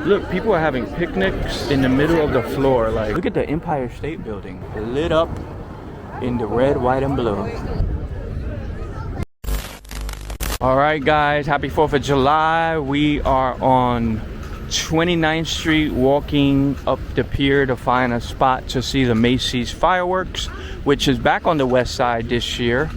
Look, people are having picnics in the middle of the floor. Like, look at the Empire State Building, lit up in the red, white, and blue. All right, guys, happy 4th of July. We are on 29th Street, walking up the pier to find a spot to see the Macy's fireworks, which is back on the west side this year,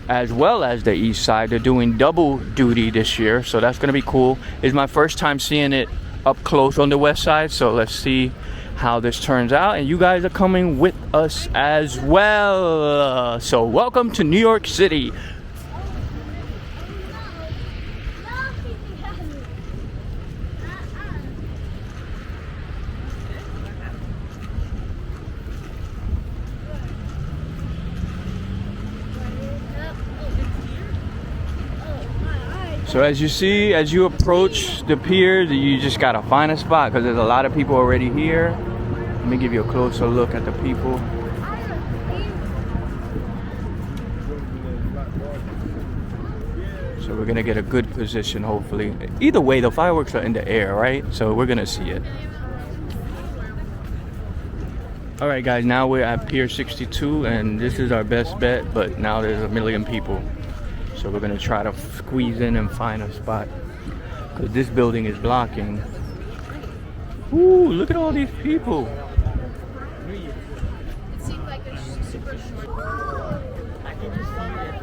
as well as the east side. They're doing double duty this year, so that's gonna be cool. It's my first time seeing it up close on the west side, so let's see how this turns out. And you guys are coming with us as well. So welcome to New York City. So as you see, as you approach the pier, you just gotta find a spot because there's a lot of people already here. Let me give you a closer look at the people. So we're gonna get a good position, hopefully. Either way, the fireworks are in the air, right? So we're gonna see it. All right, guys, now we're at Pier 62, and this is our best bet, but now there's a million people. So we're gonna try to squeeze in and find a spot because this building is blocking. Ooh, look at all these people. It seemed like they're super short. I can just see it.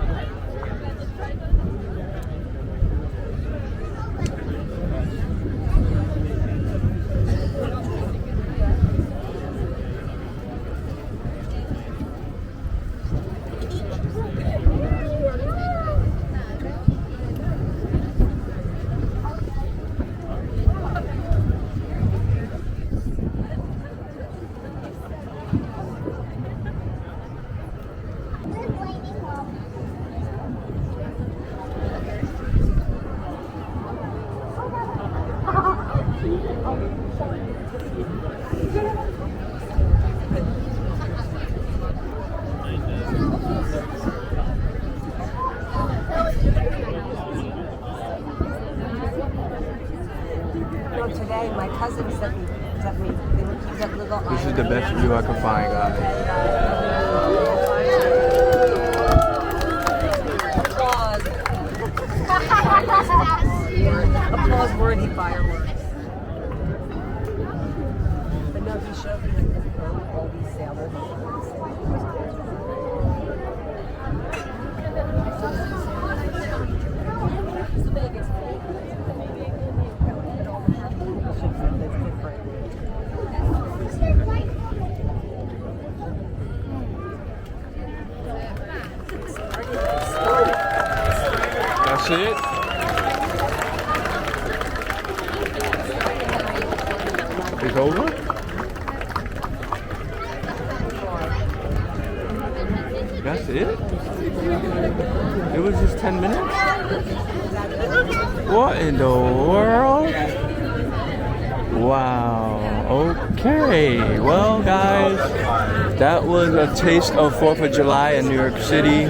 Today, my cousin sent me that little island. This is the best view I can find, guys. Applause worthy fireworks. But no, he showed me all these sailors. That's it. It's over? That's it? It was just 10 minutes? What in the world? Wow. Okay. Well, guys, that was a taste of 4th of July in New York City.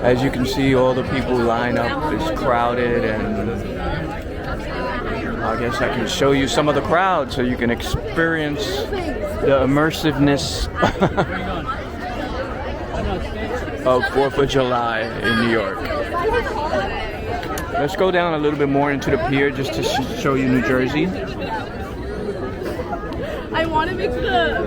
As you can see, all the people line up. It's crowded, and I guess I can show you some of the crowd so you can experience the immersiveness of 4th of July in New York. Let's go down a little bit more into the pier just to show you New Jersey. I want to mix the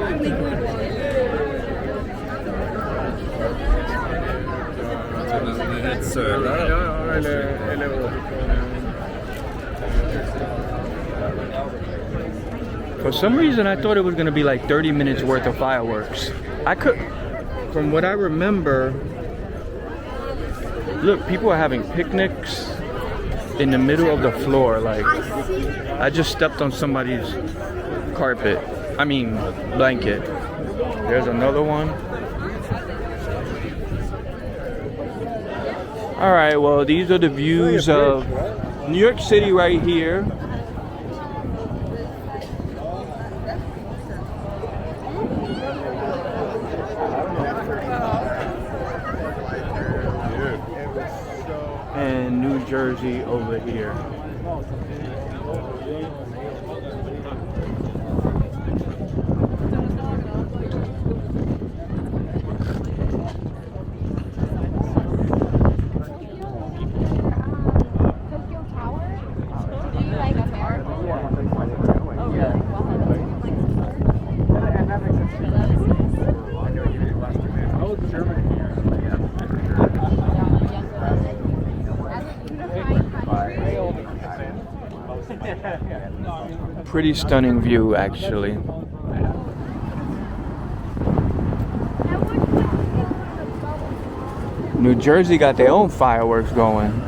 For some reason, I thought it was going to be like 30 minutes worth of fireworks. From what I remember, look, people are having picnics in the middle of the floor. Like, I just stepped on somebody's carpet. I mean, blanket. There's another one. All right, well, these are the views of New York City right here. And New Jersey over here. Pretty stunning view, actually. New Jersey got their own fireworks going.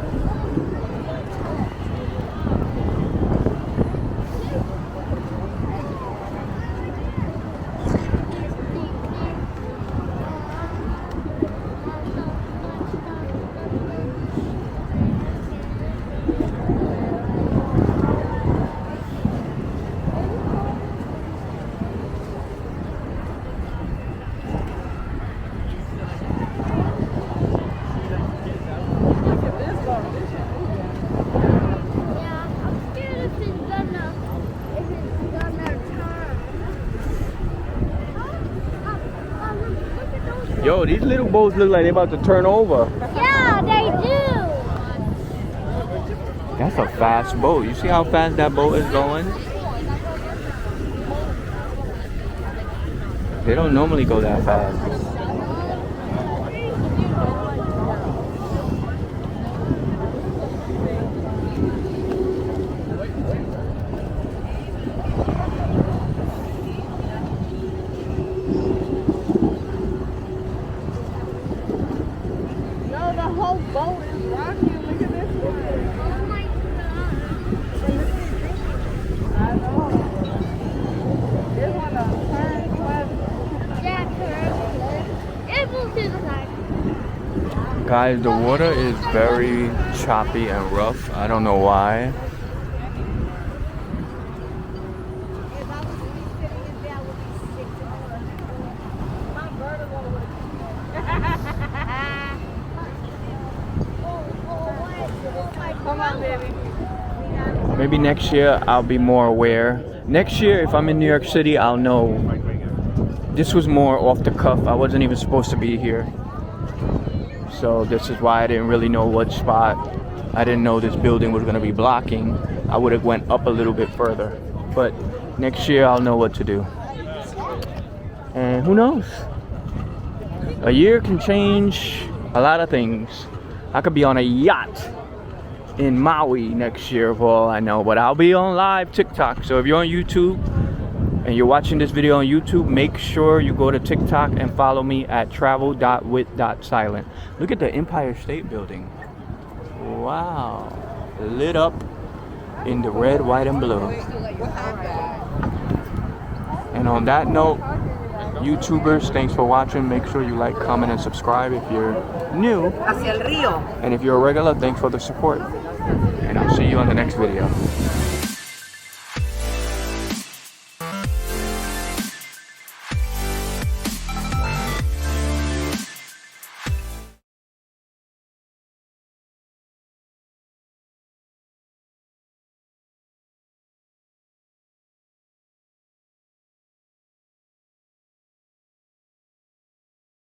Yo, these little boats look like they're about to turn over. Yeah, they do. That's a fast boat. You see how fast that boat is going? They don't normally go that fast. Guys, the water is very choppy and rough. I don't know why. Maybe next year I'll be more aware. Next year, if I'm in New York City, I'll know. This was more off the cuff. I wasn't even supposed to be here. So this is why I didn't really know what spot. I didn't know this building was gonna be blocking. I would have went up a little bit further. But next year I'll know what to do. And who knows? A year can change a lot of things. I could be on a yacht in Maui next year for all I know. But I'll be on live TikTok. So if you're on YouTube and you're watching this video on YouTube, make sure you go to TikTok and follow me at travel.with.silent. Look at the Empire State Building. Wow. Lit up in the red, white, and blue. And on that note, YouTubers, thanks for watching. Make sure you like, comment, and subscribe if you're new. And if you're a regular, thanks for the support. And I'll see you on the next video.